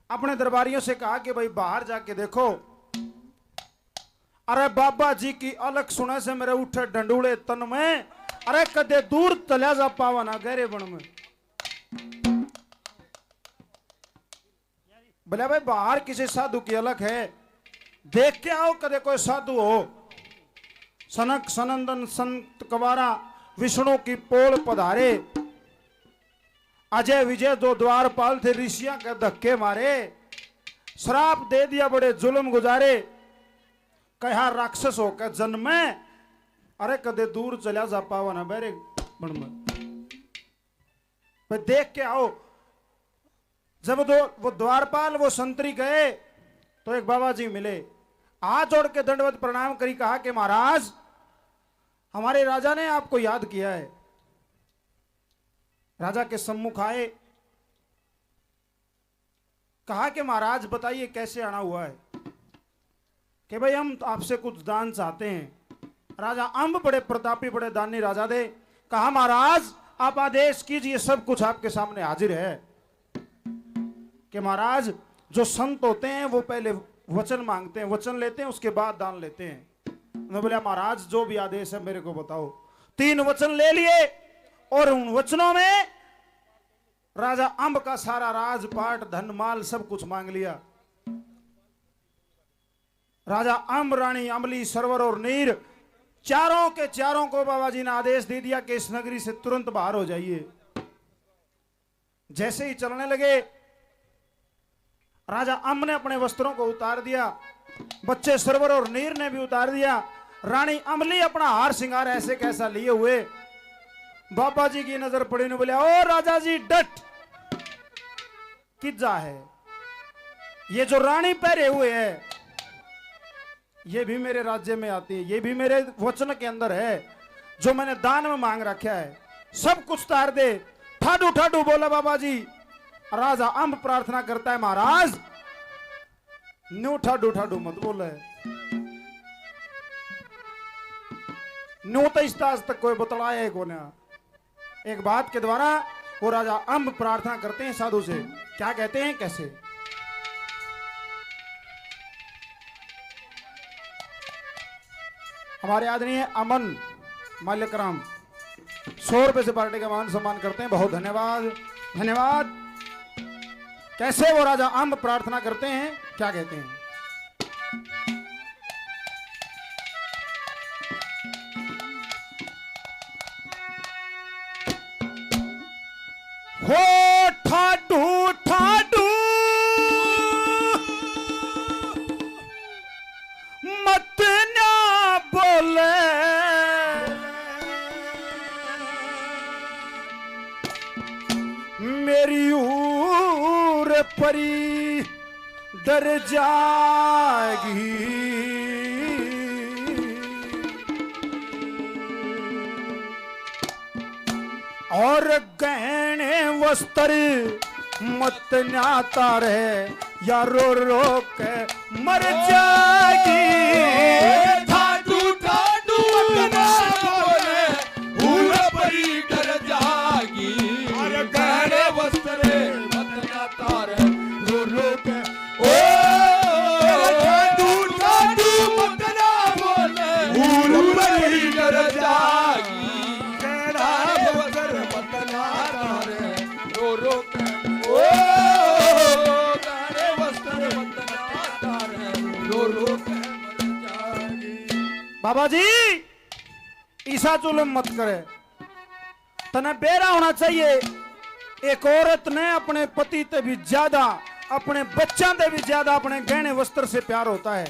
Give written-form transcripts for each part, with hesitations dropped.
अपने दरबारियों से कहा कि भाई बाहर जाके देखो। अरे बाबा जी की अलग सुने से मेरे उठे डंडूले तन में, अरे कदे दूर चला जा पावा ना गहरे बन में। बोले भाई बाहर किसी साधु की अलग है, देख के आओ कदे कोई साधु हो। सनक सनंदन संत कवारा विष्णु की पोल पधारे, अजय विजय दो द्वारपाल थे ऋषियां के धक्के मारे। श्राप दे दिया बड़े जुल्म गुजारे, कहा राक्षस होकर जन्मे, अरे कदे दूर चला जा पावा ना बेरे बन में। देख के आओ। जब वो द्वारपाल वो संतरी गए तो एक बाबा जी मिले, हाथ जोड़ के दंडवत प्रणाम करी, कहा कि महाराज हमारे राजा ने आपको याद किया है। राजा के सम्मुख आए, कहा कि महाराज बताइए कैसे आना हुआ है। कि भाई हम आपसे कुछ दान चाहते हैं। राजा अम्ब बड़े प्रतापी बड़े दानी राजा दे। कहा महाराज आप आदेश कीजिए, सब कुछ आपके सामने हाजिर है। कि महाराज जो संत होते हैं वो पहले वचन मांगते हैं, वचन लेते हैं, उसके बाद दान लेते हैं। मैं बोला महाराज जो भी आदेश है मेरे को बताओ। 3 वचन ले लिए और उन वचनों में राजा अम्ब का सारा राजपाट धन माल सब कुछ मांग लिया। राजा अम्ब, रानी अमली, सरवर और नीर चारों के चारों को बाबा जी ने आदेश दे दिया कि इस नगरी से तुरंत बाहर हो जाइए। जैसे ही चलने लगे राजा अम्ब ने अपने वस्त्रों को उतार दिया, बच्चे सरवर और नीर ने भी उतार दिया। रानी अमली अपना हार श्रृंगार ऐसे कैसा लिए हुए। बाबा जी की नजर पड़ी ने बोले ओ राजा जी डट, किज्जा है ये जो रानी पहरे हुए है, ये भी मेरे राज्य में आती है, ये भी मेरे वचन के अंदर है, जो मैंने दान में मांग रखा है सब कुछ तार दे। ठाडू ठाडू बोला बाबा जी। राजा अम्ब प्रार्थना करता है महाराज न्यू ठाडू ठाडू मत बोले, न्यू तो इस ताज तक कोई बतलाया है कोने। एक बात के द्वारा वो राजा अम्ब प्रार्थना करते हैं साधु से, क्या कहते हैं कैसे। हमारे आदरणीय अमन माल्यकराम 100 रुपए से पार्टी का मान सम्मान करते हैं, बहुत धन्यवाद धन्यवाद। कैसे वो राजा अम्ब प्रार्थना करते हैं, क्या कहते हैं। हो ठाडू ठाडू मत ना बोले, मेरी ऊर परी डर जाएगी। और गहने वस्त्र मत नाता रहे, या रो रो के मर जाएगी। ठाडू ठाडू मत बोले, ऊर परी डर जाएगी। और गहने वस्त्र मत नाता रहे, रो रो के ओ ठाडू ठाडू मत बोले, ऊर परी डर जाएगी। बाबा जी ईसा जुल्म मत करे, तने बेरा होना चाहिए। एक औरत ने अपने पति से भी ज्यादा, अपने बच्चों से भी ज्यादा अपने गहने वस्त्र से प्यार होता है।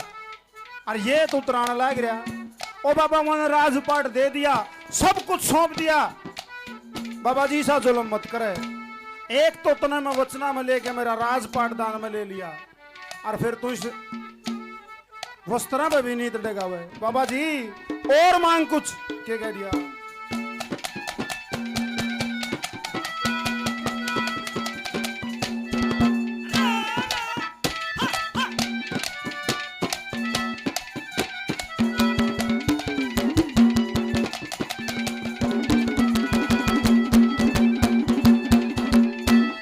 और ये तो उतराना लग रहा। ओ बाबा मैंने राजपाट दे दिया, सब कुछ सौंप दिया। बाबा जी ईसा जुल्म मत करे। एक तो तने मैं वचना में लेके मेरा राजपाट दान में ले लिया, और फिर तू इस वस्त्रा पे भी नहीं तड़ेगा। बाबा जी और मांग कुछ, क्या कह दिया।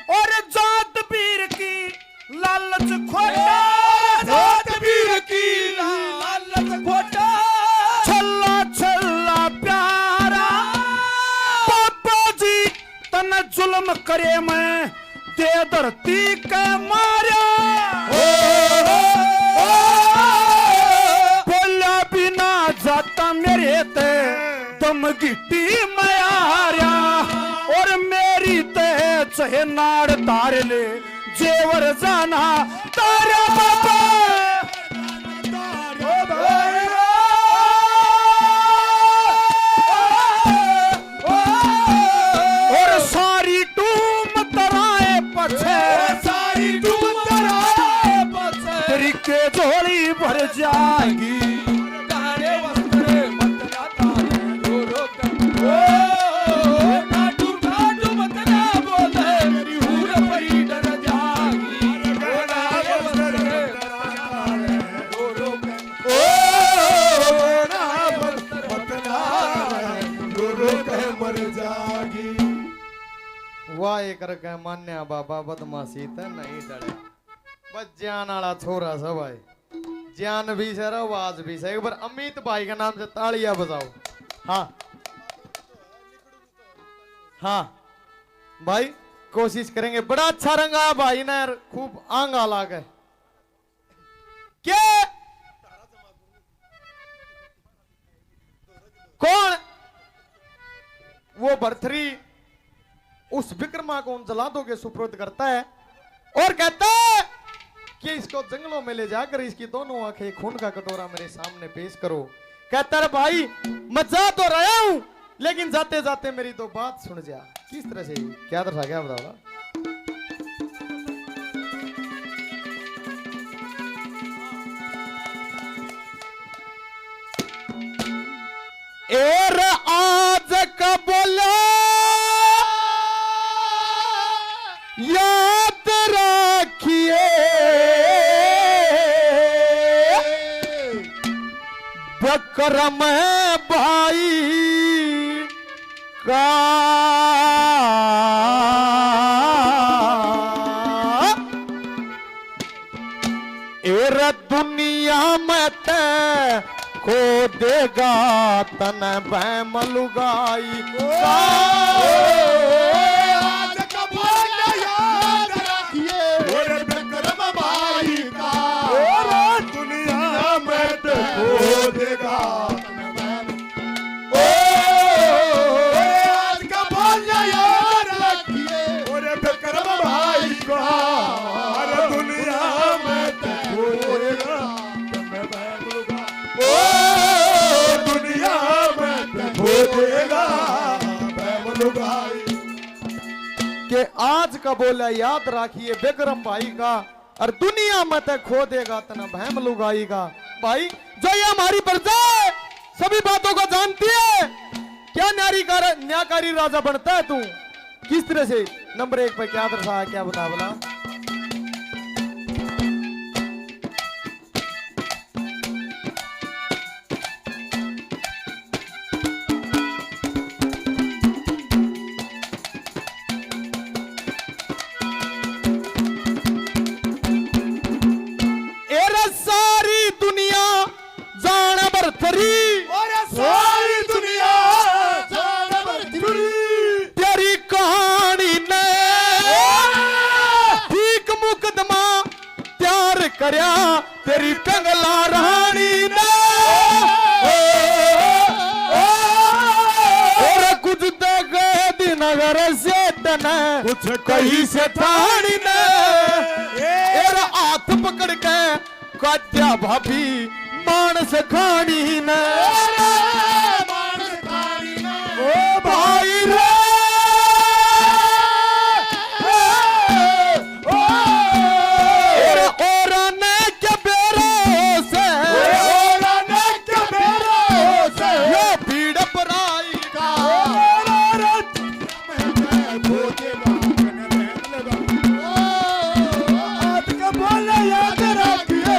और जात पीर की लाल काम करे मैं दे धरती के मारा बोला बिना जाता मेरे ते दम गिट्टी में आर्या और मेरी ते चहे नाड़ तार ले जेवर जाना तारा बाबा और सारी टूम तराए पछे सारी डूब तराए पछे तेरी के झोली भर जाएगी काले वस्त्र बदला तारे रो रो कर ठाडू ठाडू बदला बोले मेरी हूर परी डर जागी काले वस्त्र तारे रो रो कर ना बदला रो रो कर मर जागी वाह एक रखे मान्या बाबा बदमाशी ते नहीं डरे बस जान वाला छोरा सब भाई जान भी सर आवाज भी सर एक बार अमित भाई के नाम से तालियां बजाओ हाँ हाँ भाई कोशिश करेंगे बड़ा अच्छा रंगा भाई ने यार खूब आंगा लागे क्या कौन वो भरथरी उस विक्रमा को उन जलादों के सुपुर्द करता है और कहता है कि इसको जंगलों में ले जाकर इसकी दोनों आंखें खून का कटोरा मेरे सामने पेश करो। कहता है भाई मैं जा तो रहा हूं लेकिन जाते जाते मेरी तो बात सुन जा। किस तरह से क्या दर्शा क्या बताओ एर आज का बोला याद रखिए बकरम भाई का एर दुनिया में ते को देगा तन बैम लुगाई आज का बोला याद रखिए और विक्रम भाई का और दुनिया में तो खो देगा आज का बोला याद रखिए और विक्रम भाई का और दुनिया में तो खो देगा दुनिया में खो देगा के आज का बोला याद रखिए विक्रम भाई का और दुनिया में तक खो देगा तना भैम लुगाई का। भाई जो ये हमारी प्रजा है सभी बातों को जानती है क्या न्यायकारी राजा बनता है तू किस तरह से नंबर 1 पे क्या दर्शा है क्या बता बोला सारी दुनिया तेरी कहानी ने ठीक मुकदमा तैयार करया तेरी कंगला रानी ने और कुछ देखे दिन नगर से तने कुछ कहीं से ठाणी ने हाथ पकड़ के काट्या भाभी मानस खानी ने ओ भाई रे और ने के बेरो से ये भीड़ पराई का याद रखिए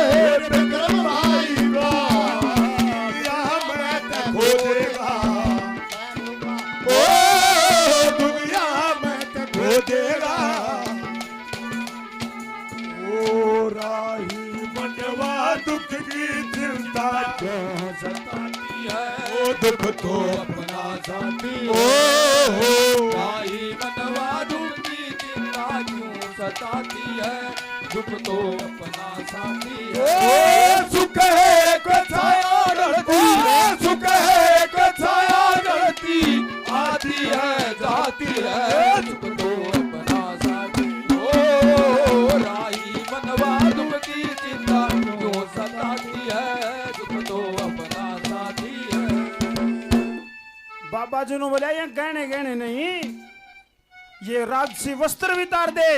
दुख की चिंता क्यों सताती है ओ दुख तो अपना साथी ओ राही मनवा दुख सताती है, दुख तो अपना साथी ओ है। सुख है को छाया रड़ती, सुख है को छाया रड़ती, आती है जाती है, दुख तो अपना साथी। ओ राही मनवा दुख की चिंता क्यों सताती है, दुख तो अपना साथी है। बाबा जी ने बोला ये गहने गहने नहीं, ये राजसी वस्त्र भी तार दे,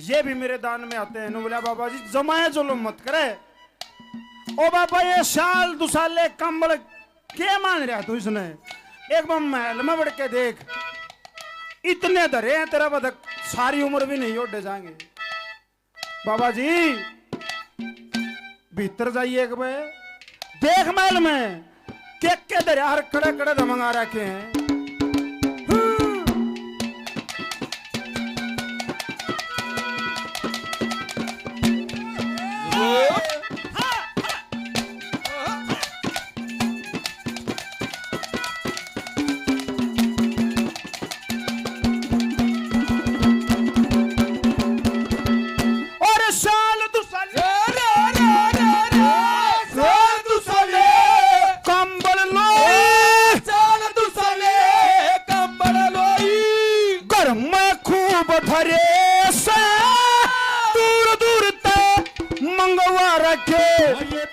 ये भी मेरे दान में आते हैं। बोला बाबा जी जमाया जुल्म मत करे। ओ बाबा ये शाल दुसाले कंबल क्या मान रहा तू इसने? एक बार महल में बढ़ के देख, इतने धरे हैं तेरा बदक सारी उम्र भी नहीं ओढ़े जाएंगे। बाबा जी भीतर जाइए एक बार, देख महल में के धरे हर कड़े कड़े धमंगा रखे हैं।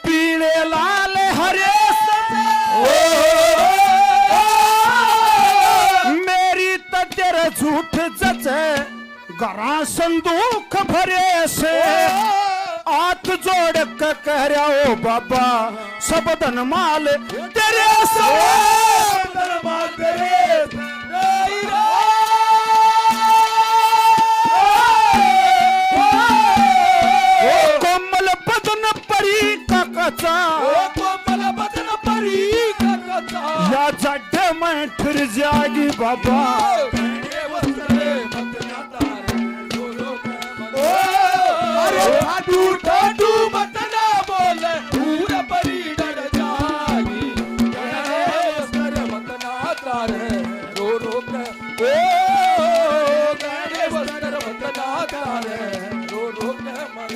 पीले लाल हरे मेरी तेरे झूठ जचे गरा संदूक भरे से हाथ जोड़ के कह रहा हो बाबा सब धन माल तेरे कोमल बदन परी का कचा या जड में फिर जाएगी बाबा ठाडू ठाडू मत ना बोले दूर परी डर जागी वस्त्र मत ना तारे रो रो के ओ गहने वस्त्र मत ना तारे रो रो के मर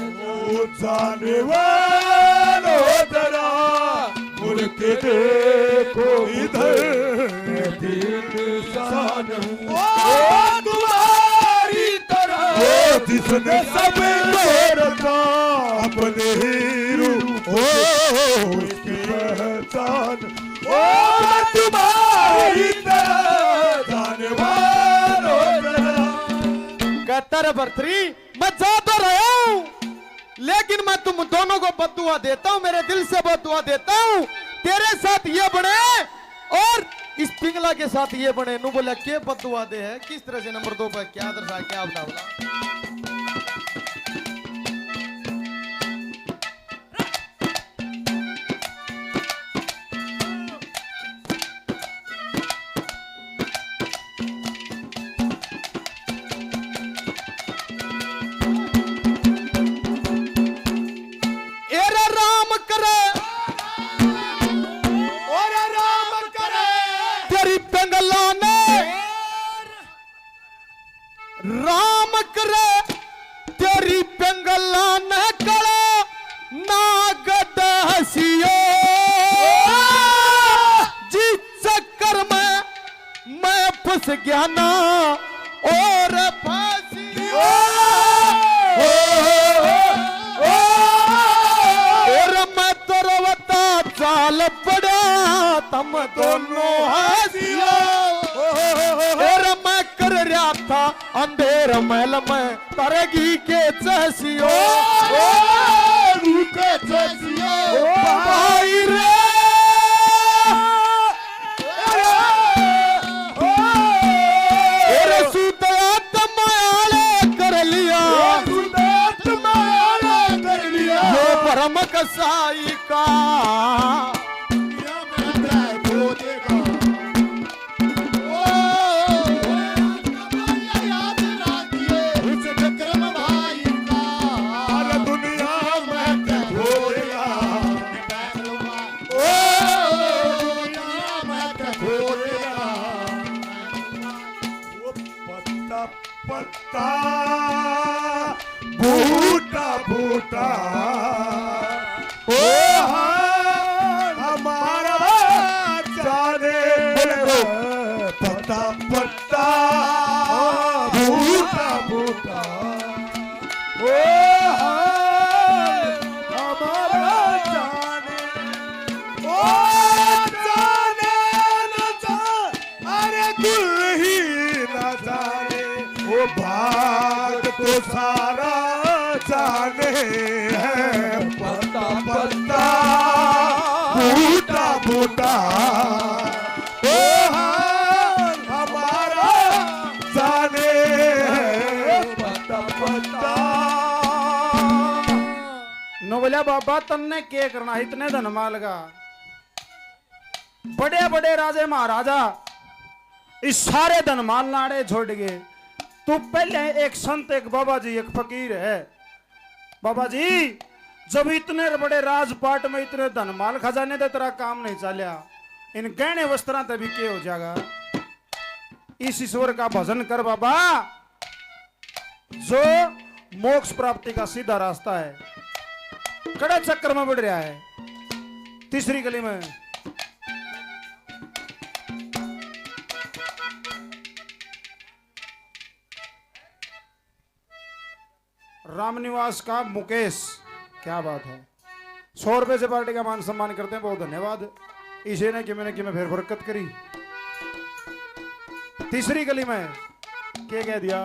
जाने वालो जरा मुड़ के देखो इधर इंसान तुम्हारी तरह जिसने सब रखा अपने हीरो उसकी पहचान ओ तुम्हारी तरह जाने वालों कहता रे भर्तरी मैं जा तो रहा हूं, लेकिन मैं तुम दोनों को बद्दुआ देता हूं, मेरे दिल से बद्दुआ देता हूं। तेरे साथ ये बने और इस पिंगला के साथ ये बने। नु बोला के बद्दुआ दे है, किस तरह से नंबर 2 पर क्या दर्शा क्या बताओ। राम करे तेरी पेंगला न कड़ा नागद हसियो, जिस चक्कर में मैं फंस गया ना और फांसियो। और मैं तो रोता चाल पड़ा तम दोनों हसियो। और मैं कर रहा था अंधेर महल में तरगी के चसियो भाई रे। परम कसाई का पत्ता बूटा बूटा ओ हमारा जाने पता पता बूटा बूटा ओ हमारा जाने ओ जाने न जाने अरे दिल ही न जाने वो भाग तो सारा जाने है पता पता बूटा बूटा ओ हमारा जाने है पता पता। नो बोलिया बाबा तन्ने के करना इतने धन माल का बड़े बड़े राजे महाराजा इस सारे धन माल नाड़े छोड़ गए। तू पहले एक संत एक बाबा जी एक फकीर है। बाबा जी जब इतने बड़े राजपाट में इतने धन माल खजाने दे तेरा काम नहीं चलिया इन गहने वस्त्रा तभी के हो जाएगा। इस ईश्वर का भजन कर बाबा जो मोक्ष प्राप्ति का सीधा रास्ता है। कड़े चक्कर में बढ़ रहा है। तीसरी गली में रामनिवास का मुकेश क्या बात है। 100 रुपए से पार्टी का मान सम्मान करते हैं बहुत धन्यवाद। इसे ने कि मैंने फिर बरकत करी। तीसरी गली में क्या कह दिया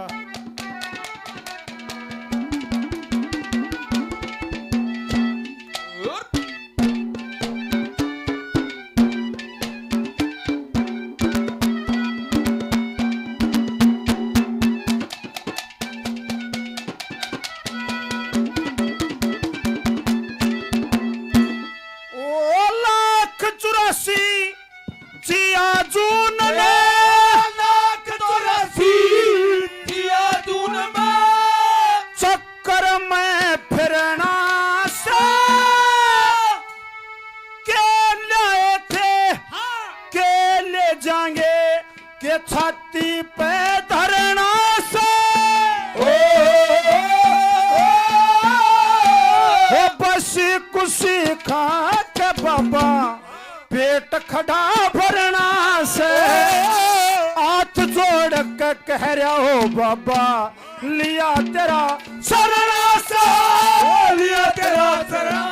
छाती पे धरना से हो बस कुशी खा के बाबा पेट खड़ा भरना से हाथ जोड़ के कह रहा हो बाबा लिया तेरा शरणा से लिया तेरा शरणा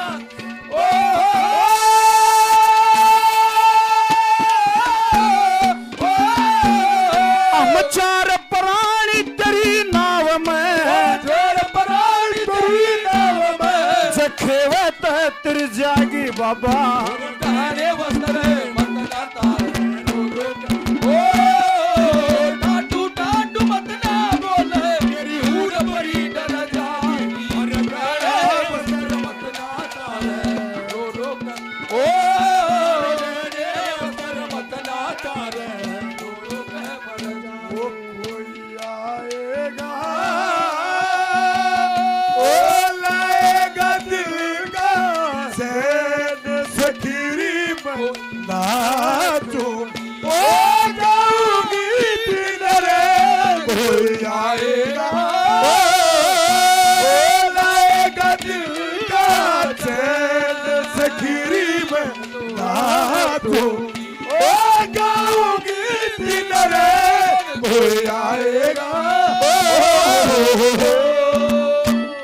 चार प्राणी तेरी नाव में चार प्राणी तेरी नाव में जखेवे तर जागी बाबा तारे वस्त्र मंदना तारे ओ टाटू टाटू मत ना बोले मेरी हूर बड़ी डर जागी अरे तारे वस्त्र मत ना तारे रो रो ओ रे वस्त्र मत ना तारे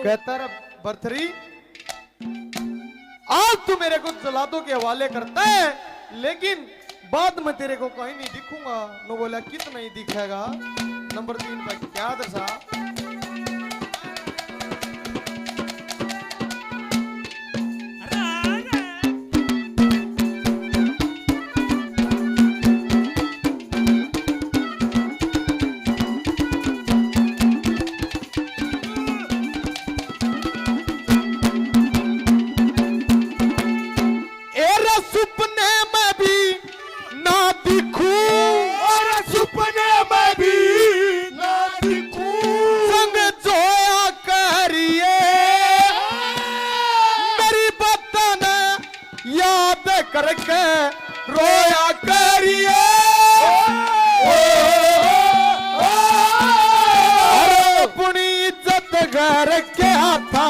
कहता बर्थरी आज तू मेरे को जलादों के हवाले करता है लेकिन बाद में तेरे को कहीं नहीं दिखूंगा। नो बोला कितना ही दिखेगा। नंबर 3 पर क्या दशा करके रोया करिए अपनी इज्जत घर के हाथा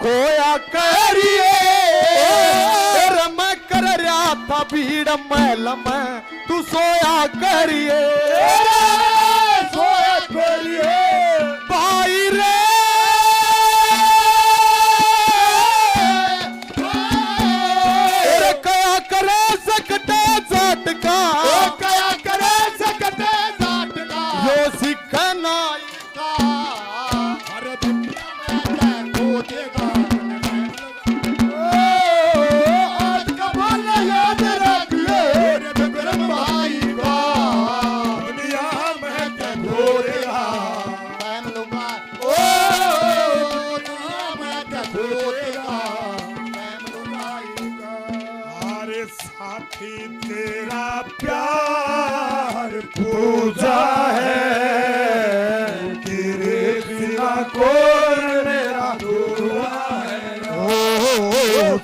खोया करिए रम कर रहा था भीड़ महल में तू सोया करिए सोया करिए भाई रे कया करे सकते झटका कया करे सकते नाटका यो सिखना हर दुनिया में को देगा आज का बोल याद रखिए रे विक्रम भाई का दुनिया में को देगा मैं लूंगा दुनिया में को देगा मैं लूंगा अरे साथी तेरा प्यार पूजा है तेरे बिना कौन मेरा दूल्हा है ओ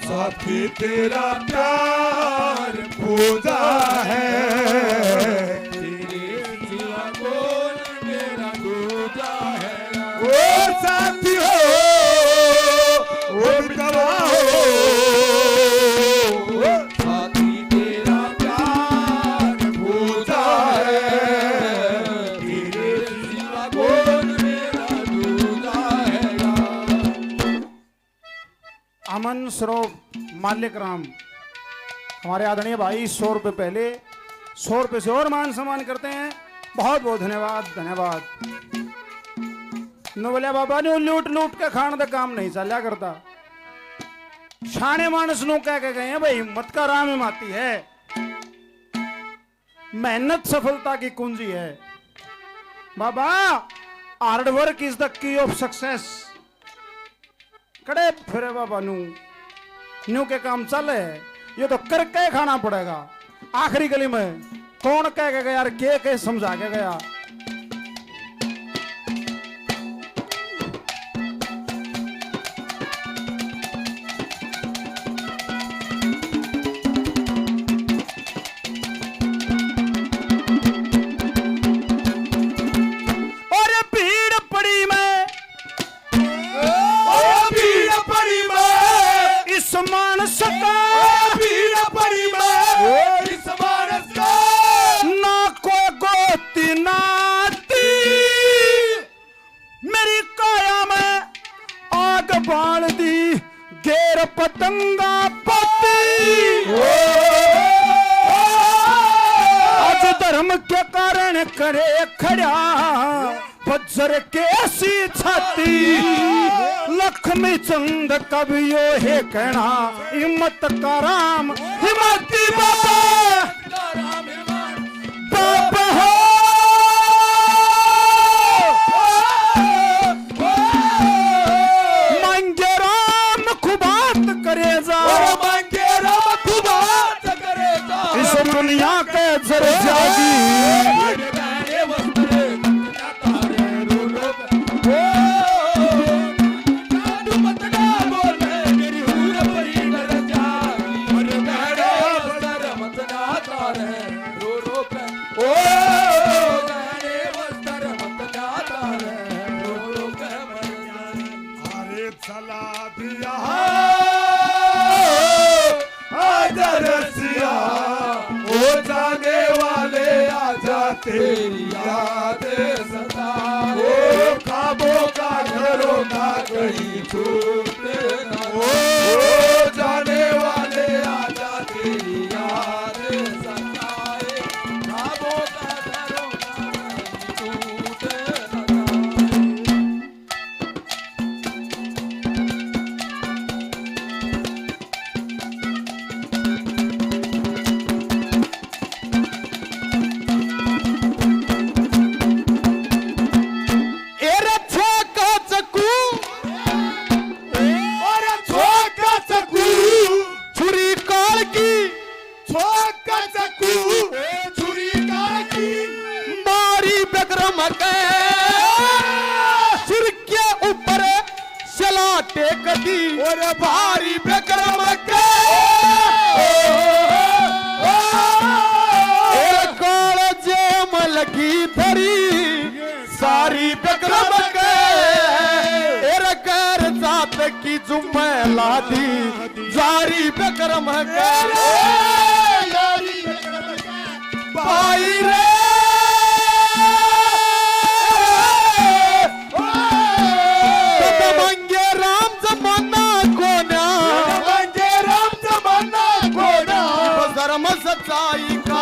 साथी तेरा प्यार पूजा है तेरे बिना कौन मेरा दूल्हा है ओ साथी हो ओ गवाह हो साथी तेरा प्यार पूजा है तेरे सिवा कौन मेरा दूल्हा है अमन सरोव मालिक राम हमारे आदरणीय भाई 100 रुपए पहले 100 रुपए से और मान सम्मान करते हैं। बहुत बहुत धन्यवाद धन्यवाद। न बोलिया बाबा ने लूट लूट के खाने का काम नहीं चलिया करता। शाने मानस नु कह के गए हैं भाई हिम्मत का राम हिमाती है, मेहनत सफलता की कुंजी है। बाबा hard work is the key of success. कड़े फिरे बाबा न्यू के काम चल है, ये तो करके खाना पड़ेगा। आखिरी गली में कौन कह के गया यार, के समझा के गया। बाल दी गेर पतंगा पति आज धर्म के कारण करे खड़ा बज्र कैसी छाती। लक्ष्मी चंद कवियो है कहना हिम्मत का राम हिम्मती बाबा बाबा हो। दुनिया के जर जागी अरे चला दिया जाने वाले आजा तेरी याद सदा ओ ख्वाबों का घरों का कहीं छूटे ना ओ जाने वाले आजा तेरी याद सताए ख्वाबों का घरों का कहीं छूटे ना। सिर के ऊपर सलाटे कदी और भारी विक्रम के काल जेम लगी धरी सारी विक्रम के बात की जुम्मेला दी जारी बेकरम कर यारी भाई रे मंगे राम जमाना कोना मंगे राम जमाना कोना धर्म सच्चाई का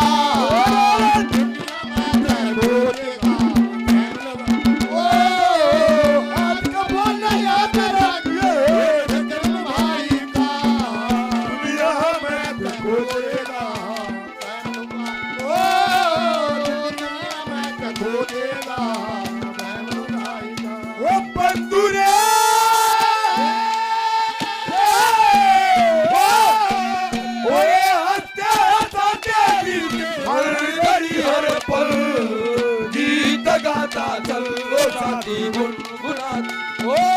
आज का बोलना याद रखिए विक्रम भाई का दुनिया में तो खोजेगा दुनिया में तो खोजेगा विक्रम भाई का वो बंदूरे ओए हंसते हंसाते हर घड़ी हर पल गीत गाता चल ओ साथी गुनगुना ओ